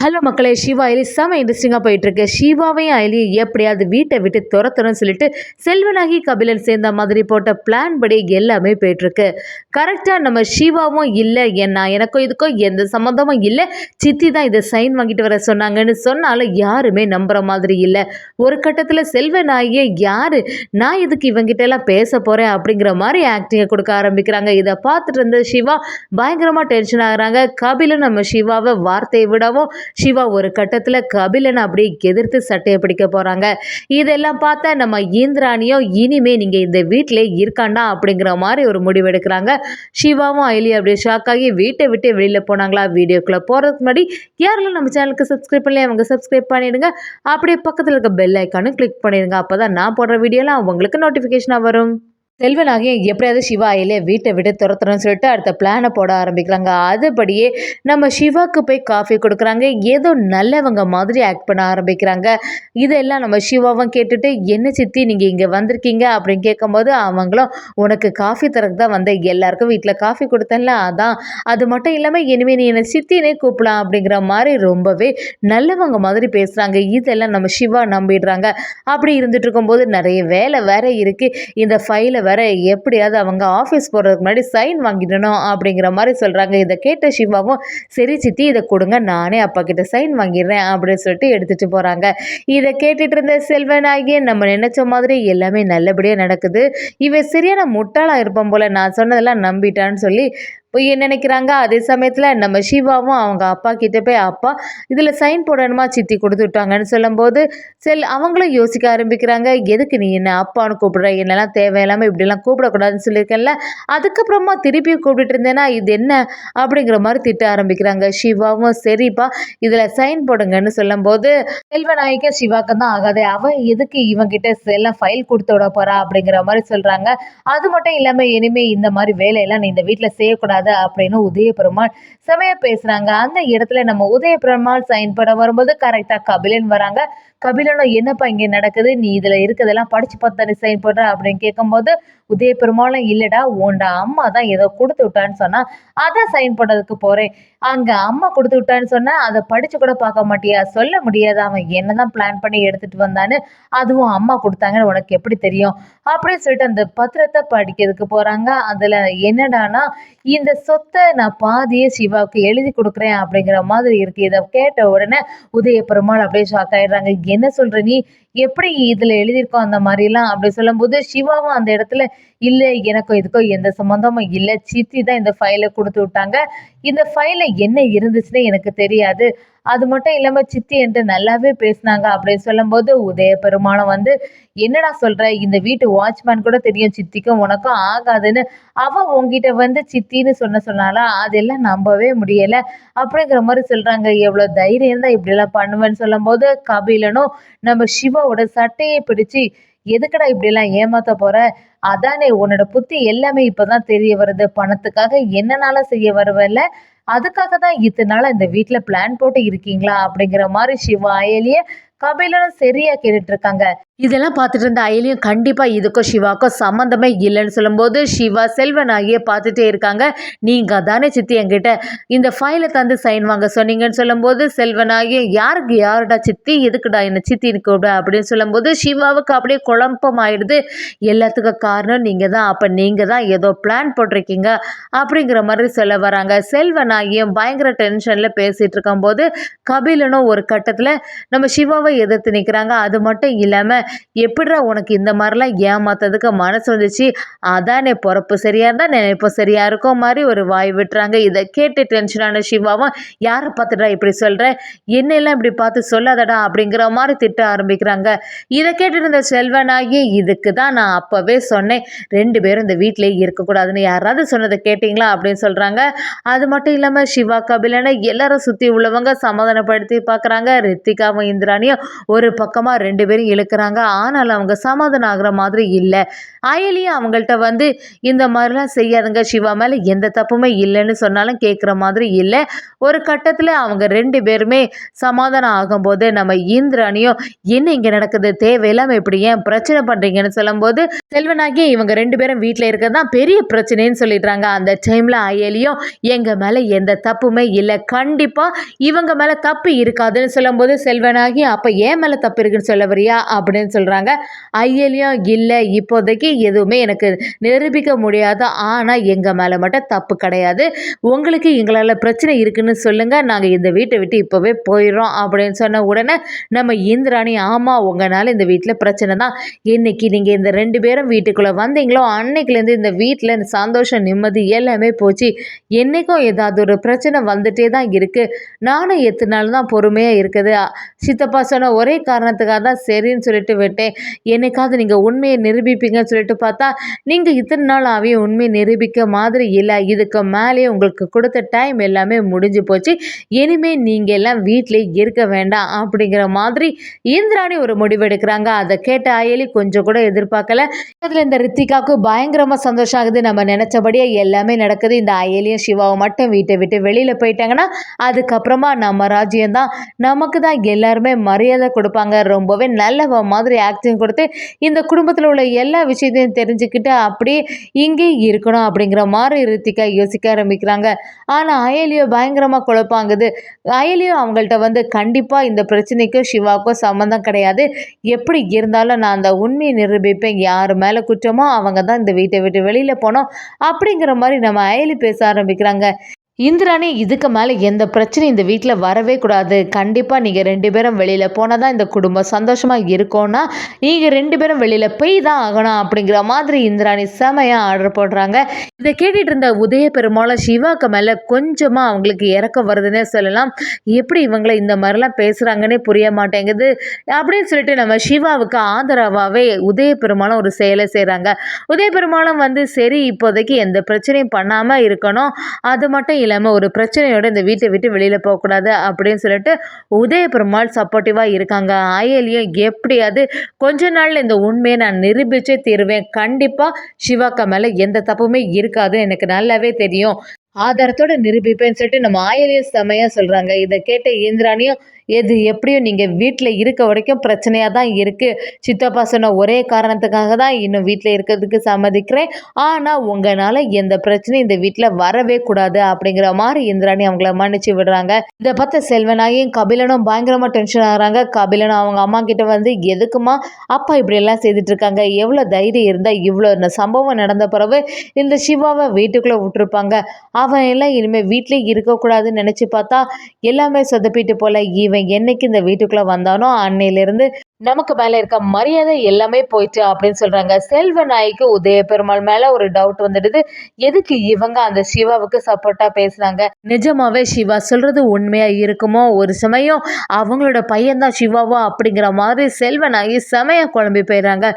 Hello மக்களே, சிவா அயலி செம இன்ட்ரெஸ்டிங்காக போயிட்டுருக்கு. சிவாவையும் அயலியும் எப்படியாவது வீட்டை விட்டு துரத்தணும்னு சொல்லிட்டு செல்வனாகி கபிலன் சேர்ந்த மாதிரி போட்ட பிளான் படி எல்லாமே போயிட்டுருக்கு. கரெக்டாக நம்ம சிவாவும் இல்லை, எனக்கும் இதுக்கும் எந்த சம்மந்தமும் இல்லை, சித்தி தான் இதை சைன் வாங்கிட்டு வர சொன்னாங்கன்னு சொன்னாலும் யாருமே நம்புகிற மாதிரி இல்லை. ஒரு கட்டத்தில் செல்வனாகியே யார் நான் இதுக்கு இவங்கிட்ட எல்லாம் பேச போகிறேன் அப்படிங்கிற மாதிரி ஆக்டிங்கை கொடுக்க ஆரம்பிக்கிறாங்க. இதை பார்த்துட்டு இருந்த சிவா பயங்கரமாக டென்ஷன் ஆகுறாங்க. கபிலன் நம்ம சிவாவை வார்த்தையை விடவும் சிவா ஒரு கட்டத்தில் கபிலனை அப்படியே எதிர்த்து சட்டையை பிடிக்க போகிறாங்க. இதெல்லாம் பார்த்தா நம்ம இந்திராணியும் இனிமே நீங்கள் இந்த வீட்டிலே இருக்காண்டா அப்படிங்கிற மாதிரி ஒரு முடிவு எடுக்கிறாங்க. சிவாவும் அயலியும் அப்படியே ஷாக் ஆகி வீட்டை விட்டு வெளியில் போனாங்களா. வீடியோக்குள்ளே போகிறதுக்கு முன்னாடி யாரெல்லாம் நம்ம சேனலுக்கு சப்ஸ்கிரைப் பண்ணல அவங்க சப்ஸ்கிரைப் பண்ணிடுங்க. அப்படியே பக்கத்தில் இருக்க பெல் ஐக்கானும் கிளிக் பண்ணிடுங்க. அப்போ தான் நான் போடுற வீடியோலாம் உங்களுக்கு நோட்டிஃபிகேஷனாக வரும். செல்வனாகிய எப்படியாவது சிவா அயலியை வீட்டை விட்டு துரத்துறோன்னு சொல்லிட்டு அடுத்த பிளானை போட ஆரம்பிக்கிறாங்க. அதுபடியே நம்ம சிவாவுக்கு போய் காஃபி கொடுக்குறாங்க. ஏதோ நல்லவங்க மாதிரி ஆக்ட் பண்ண ஆரம்பிக்கிறாங்க. இதெல்லாம் நம்ம சிவாவும் கேட்டுட்டு என்ன சித்தி நீங்கள் இங்கே வந்திருக்கீங்க அப்படின்னு கேட்கும்போது அவங்களும் உனக்கு காஃபி தரக்கு தான் வந்தேன், எல்லாருக்கும் வீட்டில் காஃபி கொடுத்தேன்ல அதான், அது மட்டும் இல்லாமல் இனிமேல் நீ என்னை சித்தினே கூப்பிடலாம் அப்படிங்கிற மாதிரி ரொம்பவே நல்லவங்க மாதிரி பேசுகிறாங்க. இதெல்லாம் நம்ம சிவா நம்பிடுறாங்க. அப்படி இருந்துட்டு இருக்கும்போது நிறைய வேலை வேற இருக்குது, இந்த ஃபைலை வேற எப்படியாவது அவங்க ஆஃபீஸ் போகிறதுக்கு முன்னாடி சைன் வாங்கிடணும் அப்படிங்கிற மாதிரி சொல்கிறாங்க. இதை கேட்ட சிவாவும் சரி சித்தி இதை கொடுங்க, நானே அப்பா கிட்ட சைன் வாங்கிடுறேன் அப்படின்னு சொல்லிட்டு எடுத்துகிட்டு போகிறாங்க. இதை கேட்டுட்டு இருந்த செல்வனாகிய நம்ம நினைச்ச மாதிரி எல்லாமே நல்லபடியாக நடக்குது, இவன் சரியான முட்டாளாக இருப்பான் போல, நான் சொன்னதெல்லாம் நம்பிட்டான்னு சொல்லி போய் நினைக்கிறாங்க. அதே சமயத்தில் நம்ம சிவாவும் அவங்க அப்பா கிட்ட போய் அப்பா இதில் சைன் போடணுமா சித்தி கொடுத்து விட்டாங்கன்னு சொல்லும்போது அவங்களும் யோசிக்க ஆரம்பிக்கிறாங்க. எதுக்கு நீ என்ன அப்பான்னு கூப்பிடுற, என்னெல்லாம் தேவையில்லாமல் இப்படிலாம் கூப்பிடக்கூடாதுன்னு சொல்லியிருக்கேன்ல, அதுக்கப்புறமா திருப்பியும் கூப்பிட்டு இருந்தேன்னா இது என்ன அப்படிங்கிற மாதிரி திட்ட ஆரம்பிக்கிறாங்க. சிவாவும் சரிப்பா இதில் சைன் போடுங்கன்னு சொல்லும்போது செல்வநாயக சிவாக்கு தான் ஆகாது, அவன் எதுக்கு இவங்கிட்ட எல்லாம் ஃபைல் கொடுத்து விட போறா அப்படிங்கிற மாதிரி சொல்கிறாங்க. அது மட்டும் இல்லாமல் இனிமேல் இந்த மாதிரி வேலையெல்லாம் நீ இந்த வீட்டில் செய்யக்கூடாது அப்படின்னு உதயபெருமாள் செமையா பேசுறாங்க. அந்த இடத்துல நம்ம உதயபெருமாள் சைன் பண்ண வரும்போது கரெக்டா கபிலன் வராங்க. கபிலனும் என்னப்பா இங்க நடக்குது, நீ இதுல இருக்கிறதெல்லாம் படிச்சு பார்த்தா சைன் போடுற அப்படின்னு கேட்கும்போது உதயபெருமாளும் இல்லடா உன்ட அம்மா தான் ஏதோ கொடுத்து விட்டான்னு சொன்னா அதான் சைன் பண்ணதுக்கு போறேன், அங்க அம்மா கொடுத்து விட்டான்னு சொன்னா அதை படிச்சு கூட பார்க்க மாட்டியா, சொல்ல முடியாது அவன் என்னதான் பிளான் பண்ணி எடுத்துட்டு வந்தான்னு, அதுவும் அம்மா கொடுத்தாங்கன்னு உனக்கு எப்படி தெரியும் அப்படின்னு சொல்லிட்டு அந்த பத்திரத்தை படிக்கிறதுக்கு போறாங்க. அதுல என்னடானா இந்த சொத்தை நான் பாதியே சிவாவுக்கு எழுதி கொடுக்குறேன் அப்படிங்கிற மாதிரி இருக்கு. இதை கேட்ட உடனே உதயபெருமாள் அப்படியே ஷாக் ஆயிடுறாங்க. என்ன சொல்ற நீ, எப்படி இதுல எழுதியிருக்கோம் அந்த மாதிரிலாம் அப்படி சொல்லும்போது சிவாவும் அந்த இடத்துல இல்லை எனக்கும் இதுக்கும் எந்த சம்மந்தமும் இல்லை, சித்தி தான் இந்த ஃபைலை கொடுத்து விட்டாங்க, இந்த ஃபைல என்ன இருந்துச்சுன்னு எனக்கு தெரியாது, அது மட்டும் இல்லாம சித்தி என்று நல்லாவே பேசினாங்க அப்படின்னு சொல்லும்போது உதயபெருமானம் வந்து என்னடா சொல்ற, இந்த வீட்டு வாட்ச்மேன் கூட தெரியும் சித்திக்கும் உனக்கும் ஆகாதுன்னு, அவன் உங்ககிட்ட வந்து சித்தின்னு சொன்னாலா, அதெல்லாம் நம்பவே முடியல அப்படிங்கிற மாதிரி சொல்றாங்க. எவ்வளவு தைரியம் தான் இப்படி எல்லாம் பண்ணுவேன்னு சொல்லும்போது கபிலனும் நம்ம சிவாவோட சட்டையை பிடிச்சு எதுக்கடா இப்படி எல்லாம் ஏமாத்த போற, அதானே உன்னோட புத்தி எல்லாமே இப்பதான் தெரிய வருது, பணத்துக்காக என்னனால செய்ய வருவல்ல, அதுக்காக தான் இத்தனை நாளா இந்த வீட்டுல பிளான் போட்டு இருக்கீங்களா அப்படிங்கிற மாதிரி சிவா அயலிய கபிலனும் சரியா கேட்டுட்டு இருக்காங்க. இதெல்லாம் பார்த்துட்டு இருந்த அயலியும் கண்டிப்பாக இதுக்கும் சிவாக்கும் சம்மந்தமே இல்லைன்னு சொல்லும்போது சிவா செல்வனாகிய பார்த்துட்டே இருக்காங்க. நீங்கள் தானே சித்தி என்கிட்ட இந்த ஃபைலை தந்து சைன் வாங்க சொன்னீங்கன்னு சொல்லும்போது செல்வனாகிய யாருக்கு யாருடா சித்தி, எதுக்குடா என்ன சித்தின்னு கூப்பிட அப்படின்னு சொல்லும்போது சிவாவுக்கு அப்படியே குழப்பம் ஆயிடுது. எல்லாத்துக்கும் காரணம் நீங்கள் தான், அப்போ நீங்கள் தான் ஏதோ பிளான் போட்டிருக்கீங்க அப்படிங்கிற மாதிரி சொல்ல வராங்க. செல்வனாகியும் பயங்கர டென்ஷனில் பேசிகிட்டு இருக்கும்போது கபிலனும் ஒரு கட்டத்தில் நம்ம சிவாவை எதிர்த்து நிற்கிறாங்க. அது மட்டும் இல்லாமல் எப்படிடா உனக்கு இந்த மாதிரிலாம் ஏமாத்ததுக்கு மனசு வந்துச்சு, அதானே பொறப்பு சரியா இருந்தா நினைப்பு சரியா இருக்கும் மாதிரி ஒரு வாய் விட்டுறாங்க. இதை கேட்டு டென்ஷனான சிவாவும் யாரை பார்த்துடா இப்படி சொல்ற, என்னெல்லாம் இப்படி பார்த்து சொல்லாதடா அப்படிங்கிற மாதிரி திட்ட ஆரம்பிக்கிறாங்க. இதை கேட்டுட்டு இருந்த செல்வனாகி இதுக்கு தான் நான் அப்பவே சொன்னேன், ரெண்டு பேரும் இந்த வீட்டிலே இருக்கக்கூடாதுன்னு, யாராவது சொன்னதை கேட்டிங்களா அப்படின்னு சொல்றாங்க. அது மட்டும் இல்லாம சிவா கபிலனை எல்லாரும் சுத்தி உள்ளவங்க சமாதானப்படுத்தி பார்க்குறாங்க. ரித்திகாவும் இந்திராணியும் ஒரு பக்கமா ரெண்டு பேரும் இழுக்கிறாங்க. ஆனாலும் அவங்க சமாதானம் ஆகுற மாதிரி இல்லை. அயலியும் அவங்கள்ட்ட வந்து இந்த மாதிரிலாம் செய்யாதுங்க, சிவா மேலே எந்த தப்புமே இல்லைன்னு சொன்னாலும் கேட்குற மாதிரி இல்லை. ஒரு கட்டத்தில் அவங்க 2 பேருமே சமாதானம் ஆகும்போது நம்ம இந்திராணியும் என்ன இங்கே நடக்குது, தேவையில்லாமல் இப்படி ஏன் பிரச்சனை பண்ணுறீங்கன்னு சொல்லும்போது செல்வனாகி இவங்க 2 பேரும் வீட்டில் இருக்கிறது தான் பெரிய பிரச்சனைன்னு சொல்லிடுறாங்க. அந்த டைமில் அயலியும் எங்கள் மேலே எந்த தப்புமே இல்லை, கண்டிப்பாக இவங்க மேலே தப்பு இருக்காதுன்னு சொல்லும்போது செல்வனாகி அப்போ ஏன் மேலே தப்பு இருக்குன்னு சொல்ல வரியா அப்படின்னு சொல்கிறாங்க. அயலியும் இல்லை, இப்போதைக்கு எதுவுமே எனக்கு நிரூபிக்க முடியாது, ஆனால் எங்கள் மேலே மட்டும் தப்பு கிடையாது, உங்களுக்கு எங்களால் பிரச்சனை இருக்குன்னு சொல்லுங்கள், நாங்கள் இந்த வீட்டை விட்டு இப்போவே போயிடுறோம் அப்படின்னு சொன்ன உடனே நம்ம இந்திராணி ஆமாம் உங்களால் இந்த வீட்டில் பிரச்சனை தான், இன்னைக்கு நீங்கள் இந்த 2 பேரும் வீட்டுக்குள்ளே வந்தீங்களோ அன்னைக்குலேருந்து இந்த வீட்டில் இந்த சந்தோஷம் நிம்மதி எல்லாமே போச்சு, என்றைக்கும் ஏதாவது ஒரு பிரச்சனை வந்துட்டே தான் இருக்குது, நானும் எத்தனை நாள் தான் பொறுமையாக இருக்குது, சித்தப்பா சொன்ன ஒரே காரணத்துக்காக தான் சரின்னு சொல்லிட்டு விட்டேன், என்னைக்காவது நீங்கள் உண்மையை நிரூபிப்பீங்கன்னு சொல்லிட்டு பார்த்தா நீங்கள் இத்தனை நாள் ஆகியும் உண்மையை நிரூபிக்க மாதிரி இல்லை, இதுக்கு மேலே உங்களுக்கு கொடுத்த டைம் எல்லாமே முடிஞ்சு போச்சு, இனிமேல் நீங்கள் எல்லாம் வீட்டிலே இருக்க வேண்டாம் அப்படிங்கிற மாதிரி இந்திராணி ஒரு முடிவு எடுக்கிறாங்க. அதை கேட்ட அயலி கொஞ்சம் கூட எதிர்பார்க்கல. அதில் இந்த ரித்திகாவுக்கு பயங்கரமாக சந்தோஷம் ஆகுது, நம்ம நினச்சபடியே எல்லாமே நடக்குது, இந்த அயலியும் சிவாவும் மட்டும் வீட்டை விட்டு வெளியில் போயிட்டாங்கன்னா அதுக்கப்புறமா நம்ம ராஜ்யம் தான், நமக்கு தான் எல்லாருமே மரியாதை கொடுப்பாங்க, ரொம்பவே நல்ல மாதிரி ஆக்டிங் கொடுத்து இந்த குடும்பத்தில் உள்ள எல்லா விஷயத்தையும் தெரிஞ்சுக்கிட்டு அப்படியே இங்கே இருக்கணும் அப்படிங்கிற மாதிரி ரித்திகா யோசிக்க ஆரம்பிக்கிறாங்க. ஆனால் அயலியோ பயங்கரமாக குழப்பாங்குது. அயலியோ அவங்கள்ட்ட வந்து கண்டிப்பாக இந்த பிரச்சனைக்கும் சிவாவுக்கும் சம்மந்தம் கிடையாது, எப்படி இருந்தாலும் நான் அந்த உண்மையை நிரூபிப்பேன், யார் மேலே குற்றமோ அவங்க தான் இந்த வீட்டை விட்டு வெளியில் போனோம் அப்படிங்கிற மாதிரி நம்ம அயலி பேச ஆரம்பிக்கிறாங்க. இந்திராணி இதுக்கு மேலே எந்த பிரச்சனையும் இந்த வீட்டில் வரவே கூடாது, கண்டிப்பாக நீங்கள் 2 பேரும் வெளியில் போனால் தான் இந்த குடும்பம் சந்தோஷமாக இருக்கும்னா நீங்கள் 2 பேரும் வெளியில் போய் தான் ஆகணும் அப்படிங்கிற மாதிரி இந்திராணி செமையாக ஆர்டர் போடுறாங்க. இதை கேட்டுட்டு இருந்த உதய பெருமாளும் சிவாக்கு மேலே கொஞ்சமாக அவங்களுக்கு இறக்கம் வருதுன்னே சொல்லலாம், எப்படி இவங்களை இந்த மாதிரிலாம் பேசுகிறாங்கன்னே புரிய மாட்டேங்குது அப்படின்னு சொல்லிட்டு நம்ம சிவாவுக்கு ஆதரவாகவே உதய பெருமாளும் ஒரு செயலை செய்கிறாங்க. உதய பெருமாளும் வந்து சரி இப்போதைக்கு எந்த பிரச்சனையும் பண்ணாமல் இருக்கணும், அது மட்டும் இல்லாமல் ஒரு பிரச்சனையோட இந்த வீட்டை விட்டு வெளியில் போகக்கூடாது அப்படின்னு சொல்லிட்டு உதய பெருமாள் சப்போர்ட்டிவாக இருக்காங்க. அயலியும் எப்படியாவது கொஞ்ச நாளில் இந்த உண்மையை நான் நிரூபிச்சே தீருவேன், கண்டிப்பாக சிவாக்கா மேலே எந்த தப்புமே இருக்காது எனக்கு நல்லாவே தெரியும், ஆதாரத்தோட நிரூபிப்பேன்னு சொல்லிட்டு நம்ம ஆயலியும் செம்மையாக சொல்கிறாங்க. இதை கேட்ட இந்திராணியும் எது எப்படியும் நீங்கள் வீட்டில் இருக்க வரைக்கும் பிரச்சனையாக தான் இருக்குது, சித்தப்பா சொன்ன ஒரே காரணத்துக்காக தான் இன்னும் வீட்டில் இருக்கிறதுக்கு சம்மதிக்கிறேன், ஆனால் உங்களால் எந்த பிரச்சனையும் இந்த வீட்டில் வரவே கூடாது அப்படிங்கிற மாதிரி இந்திராணி அவங்கள மன்னிச்சு விடுறாங்க. இதை பார்த்த செல்வனாகியும் கபிலனும் பயங்கரமாக டென்ஷன் ஆகிறாங்க. கபிலனும் அவங்க அம்மா கிட்ட வந்து எதுக்குமா அப்பா இப்படியெல்லாம் செய்துட்டு இருக்காங்க, எவ்வளோ தைரியம் இருந்தால் இவ்வளோ இந்த சம்பவம் நடந்த பிறகு இந்த சிவாவை வீட்டுக்குள்ளே விட்டுருப்பாங்க, அவன் எல்லாம் இனிமேல் வீட்டிலே இருக்கக்கூடாதுன்னு நினச்சி பார்த்தா எல்லாமே சொதப்பிட்டு போல, இவன் என்னைக்கு இந்த வீட்டுக்குள்ளே வந்தானோ அன்னையிலிருந்து நமக்கு மேலே இருக்க மரியாதை எல்லாமே போயிட்டு அப்படின்னு சொல்கிறாங்க. செல்வநாய்க்கு உதய பெருமாள் மேலே ஒரு டவுட் வந்துடுது, எதுக்கு இவங்க அந்த சிவாவுக்கு சப்போர்ட்டாக பேசுனாங்க, நிஜமாவே சிவா சொல்கிறது உண்மையாக இருக்குமோ, ஒரு சமயம் அவங்களோட பையன்தான் சிவாவோ அப்படிங்கிற மாதிரி செல்வநாயகி செமையாக குழம்பி போயிடுறாங்க.